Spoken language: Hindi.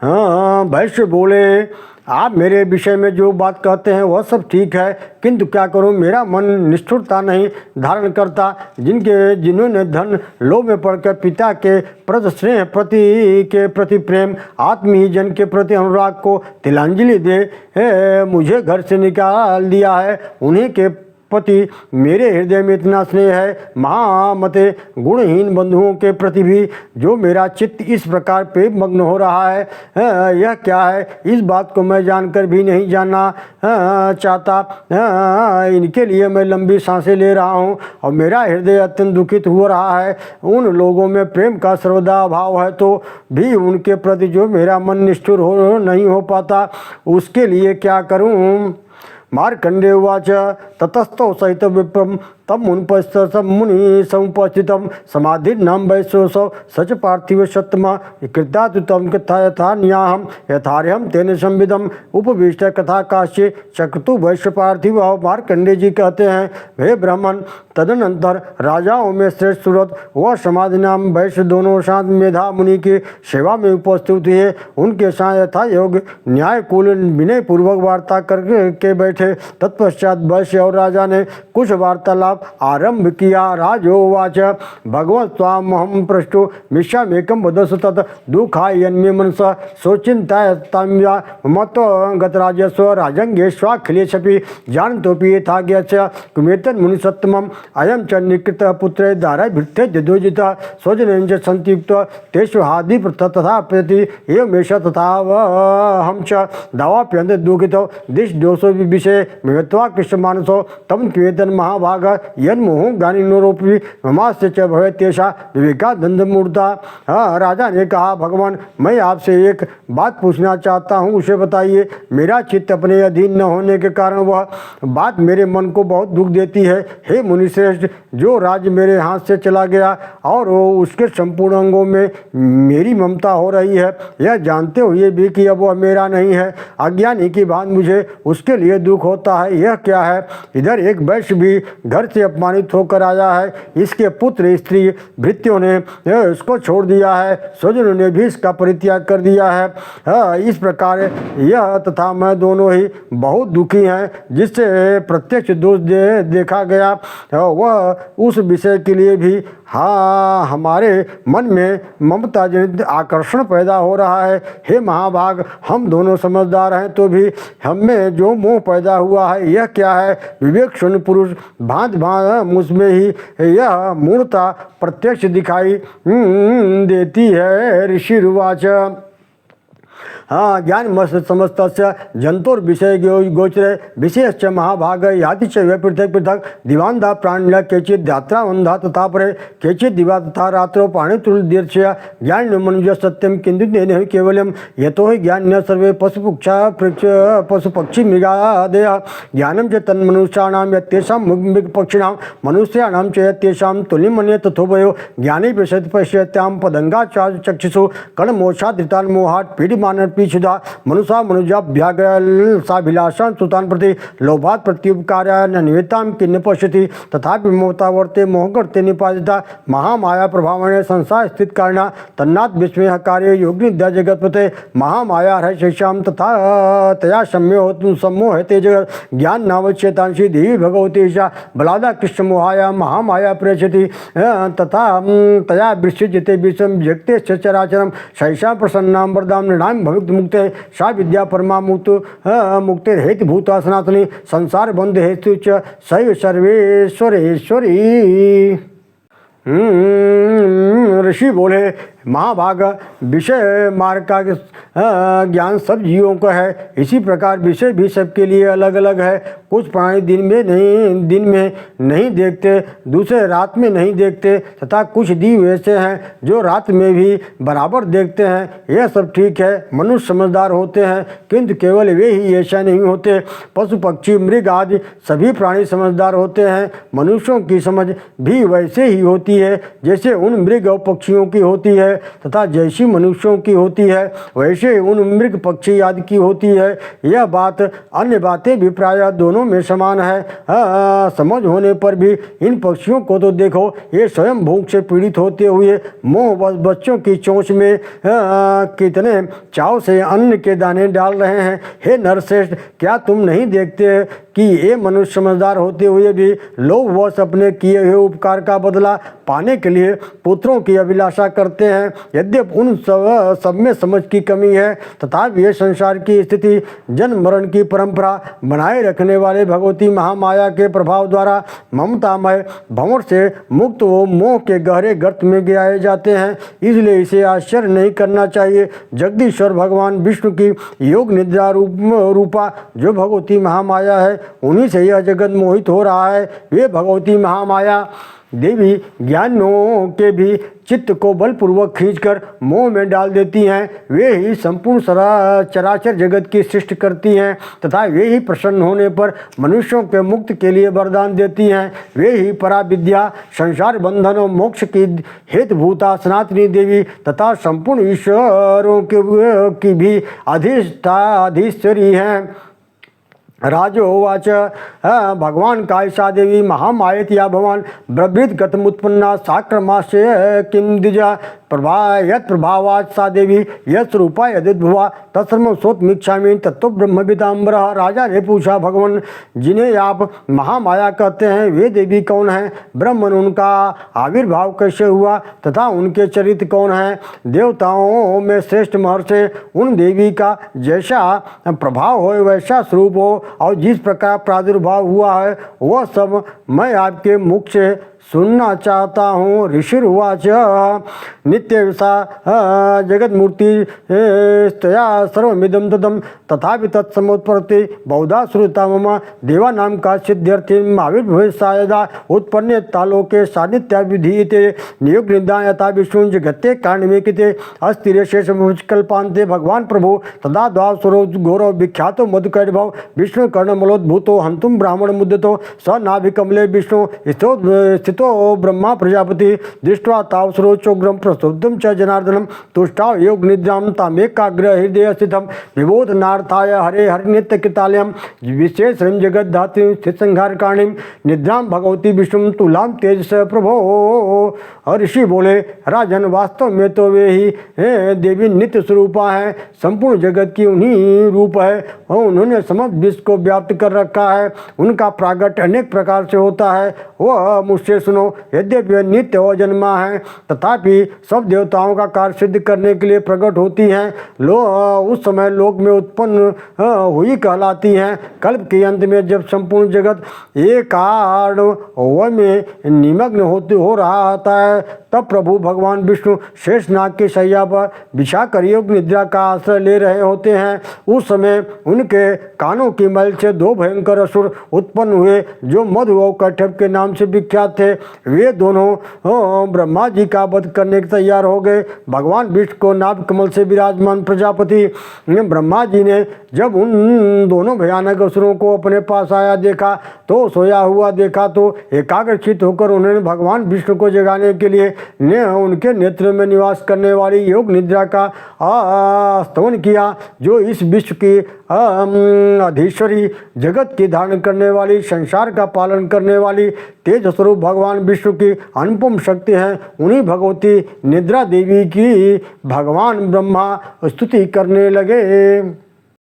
हाँ, वैश्य बोले, आप मेरे विषय में जो बात कहते हैं वह सब ठीक है, किंतु क्या करूं, मेरा मन निष्ठुरता नहीं धारण करता। जिन्होंने धन लोभ में पड़कर पिता के प्रति स्नेह के प्रति प्रेम, आत्मीय जन के प्रति अनुराग को तिलांजलि दे मुझे घर से निकाल दिया है, उन्हीं के पति मेरे हृदय में इतना स्नेह है। महामते गुणहीन बंधुओं के प्रति भी जो मेरा चित्त इस प्रकार प्रेम मग्न हो रहा है, यह क्या है, इस बात को मैं जानकर भी नहीं जानना चाहता। इनके लिए मैं लंबी सांसें ले रहा हूँ और मेरा हृदय अत्यंत दुखित हो रहा है। उन लोगों में प्रेम का सर्वदा अभाव है तो भी उनके प्रति जो मेरा मन निष्ठुर नहीं हो पाता, उसके लिए क्या करूँ। मार्कंडेय उवाच ततस्थौ सहित विप्रम तम मुनिपश्च मुनि समुपस्थितं समाधिर्नाम वैश्योऽसौ सच पार्थिव सत्तम कृतातुतं कथा यथा न्याहम यथार्हम तेन संविदम उपविष्ट कथा काश्य चक्रतु वैश्य पार्थिव। मार्कंडेय जी कहते हैं, हे ब्राह्मण, तदनंतर राजाओं में श्रेष्ठ सूरत वह समाधि नाम वैश्य दोनों साथ मेधा मुनि की सेवा में उपस्थित हुए। उनके साथ यथा योग न्यायकुल विनय पूर्वक वार्ता करके बैठे। तत्पश्चात वैश्य और राजा ने कुछ वार्तालाप आरंभ किया। राजोवाच भगवन् त्वामहं पृष्टो मिष्यामेकं वदस्व तत् दुःखायन्मे मनसा शोचिन्तायताम्या मतो गतराजस्व राजङ्गेष्वाखिलेशपि जानतोऽपि यथाज्ञश्च कुमेतन् मुनिसत्तमम् अयं च निकृतः पुत्रे दाराभिर्थे जदोजितः स्वजनेन च संयुक्तः तेषु हादि तथा प्रति एवमेष तथाहं च दावाप्यन्ते दुःखितो दिशदोषो विषये मित्वा कृष्णमानसो तम त्वेतन् महाभाग यन्मोह ज्ञानिनोरोपि ममास्य च भवेत्येषा विवेकानंदमूर्ता। राजा ने कहा, भगवान, मैं आपसे एक बात पूछना चाहता हूँ, उसे बताइए। मेरा चित्त अपने अधीन न होने के कारण वह बात मेरे मन को बहुत दुख देती है। हे मुनिश्रेष्ठ, जो राज्य मेरे हाथ से चला गया और उसके संपूर्ण अंगों में मेरी ममता हो रही है, यह जानते हुए भी कि अब वह मेरा नहीं है, अज्ञानी की भांति मुझे उसके लिए दुख होता है। यह क्या है? इधर एक वैश्य भी घर से अपमानित होकर आया है, इसके पुत्र स्त्री भृत्यों ने इसको छोड़ दिया है, स्वजनों ने भी इसका परित्याग कर दिया है। इस प्रकार यह तथा मैं दोनों ही बहुत दुखी हैं। जिससे प्रत्यक्ष दोष देखा गया वह उस विषय के लिए भी हमारे मन में ममता जनित आकर्षण पैदा हो रहा है। हे महाभाग, हम दोनों समझदार हैं तो भी हम में जो मोह पैदा हुआ है, यह क्या है? विवेक शून्य पुरुष भांत मुझमें ही यह मूर्ता प्रत्यक्ष दिखाई देती है। ऋषिरुवाच ज्ञान मस्त समस्त जंतुर विषय गोचरे विशेष महाभाग याति च पृथक पृथक दिवांधा प्राण्य केचित ध्यात्रावंधा तथा परे केचित दिवा तथा रात्रो पाणितुर्दीर्घया ज्ञान मनुज सत्यम किंतु नहीं केवलम यतो ही ज्ञान सर्वे पशु पक्षी मृगादय ज्ञानम च तन्मनुष्याणाम यत्तेषां मृगपक्षिणां मनुष्याणां च यत्तेषां तुल्यमन्ये तथोभयो ज्ञाने पश्यत्यां पदंगा चक्षुषु कर्णमोक्षाधृतान् मोहात् पीडिमान पीछुदा मनुषा मनुजाभ्याग्रसाभिलाषां सुतान् प्रति लोभात् प्रत्युपकाराय न निवेतां किन्न पश्यति तथापि ममता वर्ते मोहकर्ते निपादिता महामाया प्रभावेण संसार स्थित कारणा तन्नात् विस्मयः कार्य योगिनिद्या जगत्पते महामाया रहस्यां तथा तया सम्मोहते जगत् ज्ञान नावचेतांसि देवी भगवती ईशा बलादा कृष्ण मोहाया महामाया प्रेषति तथा तया विसृज्यते विश्वं जगते चराचरं सैषा प्रसन्नां वरदां नृणां भवित मुक्ते सा विद्या परमा मुक्ति हेतु भूता सनातनी संसार बंध हेतु च सैव सर्वेश्वरेश्वरी। ऋषि बोले, महाभाग, विषय मार्ग का ज्ञान सब जीवों का है, इसी प्रकार विषय भी सबके लिए अलग अलग है। कुछ प्राणी दिन में नहीं देखते, दूसरे रात में नहीं देखते तथा कुछ जीव ऐसे हैं जो रात में भी बराबर देखते हैं। यह सब ठीक है, मनुष्य समझदार होते हैं, किंतु केवल वे ही ऐसा नहीं होते। पशु पक्षी मृग आदि सभी प्राणी समझदार होते हैं। मनुष्यों की समझ भी वैसे ही होती है जैसे उन मृग और पक्षियों की होती है। है तथा जैसी मनुष्यों की होती है वैसे उन मृग पक्षी आदि की होती है। यह बात अन्य बातें भी प्रायः दोनों में समान है। समझ होने पर भी इन पक्षियों को तो देखो, ये स्वयं भूख से पीड़ित होते हुए मोह बच्चों की चोंच में कितने चाव से अन्न के दाने डाल रहे हैं। हे नरश्रेष्ठ, क्या तुम नहीं देखते कि ये मनुष्य समझदार होते हुए भी लोभवश अपने किए हुए उपकार का बदला पाने के लिए पुत्रों की अभिलाषा करते हैं। यद्यपि उन सब में समझ की कमी है, तथापि ये संसार की स्थिति जन्म मरण की परंपरा बनाए रखने वाले भगवती महामाया के प्रभाव द्वारा ममतामय भंवर से मुक्त वो मोह के गहरे गर्त में गिराए जाते हैं। इसलिए इसे आश्चर्य नहीं करना चाहिए। जगदीश्वर भगवान विष्णु की योग निद्रा रूपा जो भगवती महामाया है, उन्हीं से यह जगत मोहित हो रहा है। वे भगवती महामाया देवी ज्ञानियों के भी चित्त को बलपूर्वक खींचकर मोह में डाल देती हैं। वे ही संपूर्ण चराचर जगत की सृष्टि करती हैं तथा वे ही प्रसन्न होने पर मनुष्यों के मुक्त के लिए वरदान देती हैं। वे ही पराविद्या, संसार बंधन और मोक्ष की हेतुभूता सनातनी देवी तथा संपूर्ण ईश्वरों की भी अधिष्ठाधीश्वरी हैं। राजोवाच भगवान कायसा देवी महामायत्या भवान ब्रवीत गतमुत्पन्ना साक्रमास्य किम द्विजा प्रभा यत् प्रभावात् सा देवी यत् रूपा यदिद्भुवा तत्सर्वं सोत्मीक्षामि तत्व ब्रह्मविदाम्बरः। राजा ने पूछा, भगवान जिन्हें आप महामाया कहते हैं वे देवी कौन हैं? ब्रह्मन उनका आविर्भाव कैसे हुआ तथा उनके चरित्र कौन हैं? देवताओं में श्रेष्ठ महर्षि उन देवी का जैसा प्रभाव हो वैसा स्वरूप हो और जिस प्रकार प्रादुर्भाव हुआ है वह सब मैं आपके मुख से सुनना चाहता हूँ। ऋषिर्वाच नित्य विषा जगन्मूर्ति तया सर्वमिदं तदं तथापि तत्समुत्पत्ति बहुधा श्रुता मम देवानां का सिद्ध्यर्थी आविर्भविष्यदा उत्पन्ने तालोके सान्निध्या विधीयते नियोग निदा यथा विष्णु जगत्ते कारणमेकिते अस्थिरेशेषकल्पान्ते। भगवान प्रभु तदा द्वासुरो गौरव विख्यातो मधुकैर्भव विष्णु कर्णमलोद्भूतो हंतुम ब्राह्मण मुद्दतो स नाभिकमले विष्णु स्थितो ब्रह्मा प्रजापति दृष्ट्वा तावसरोचोग्रम प्रस्तुतम च जनार्दनम तुष्टाव योग निद्राम तामेकाग्र हृदय स्थितम विबोधनार्थाय हरे हरि नित्य कृतालयम विशेष जगत धात्री स्थित संहार कारणीम निद्राम भगवती विष्णु तुलाम तेजस प्रभो। ऋषि बोले, राजन वास्तव में तो वे ही देवी नित्य स्वरूपा है, संपूर्ण जगत की उन्हीं रूप है और उन्होंने समस्त विश्व को व्याप्त कर रखा है। उनका प्रागट्य अनेक प्रकार से होता है। वह मुझसे सुनो, यद्यपि वे नित्य अजन्मा है तथापि सब देवताओं का कार्य सिद्ध करने के लिए प्रकट होती हैं। उस समय लोक में उत्पन्न हुई कहलाती हैं। कल्प के अंत में जब संपूर्ण जगत एक कारण में निमग्न हो रहा होता है तब प्रभु भगवान विष्णु शेषनाग की शैया पर बिछाकर योग निद्रा का आश्रय ले रहे होते हैं। उस समय उनके कानों की मैल से दो भयंकर असुर उत्पन्न हुए जो मधु और कच्छप के नाम से विख्यात थे। वे दोनों ब्रह्मा जी का वध करने के तैयार हो गए। भगवान विष्णु को नाभ कमल से विराजमान प्रजापति ब्रह्मा जी ने जब उन दोनों भयानक असुरों को अपने पास आया देखा तो सोया हुआ देखा तो एकाग्रचित होकर उन्होंने भगवान विष्णु को जगाने के लिए उनके नेत्र में निवास करने वाली योग निद्रा का स्तवन किया जो इस विश्व की अधीश्वरी जगत की धारण करने वाली संसार का पालन करने वाली तेज स्वरूप भगवान विष्णु की अनुपम शक्ति है। उन्हीं भगवती निद्रा देवी की भगवान ब्रह्मा स्तुति करने लगे।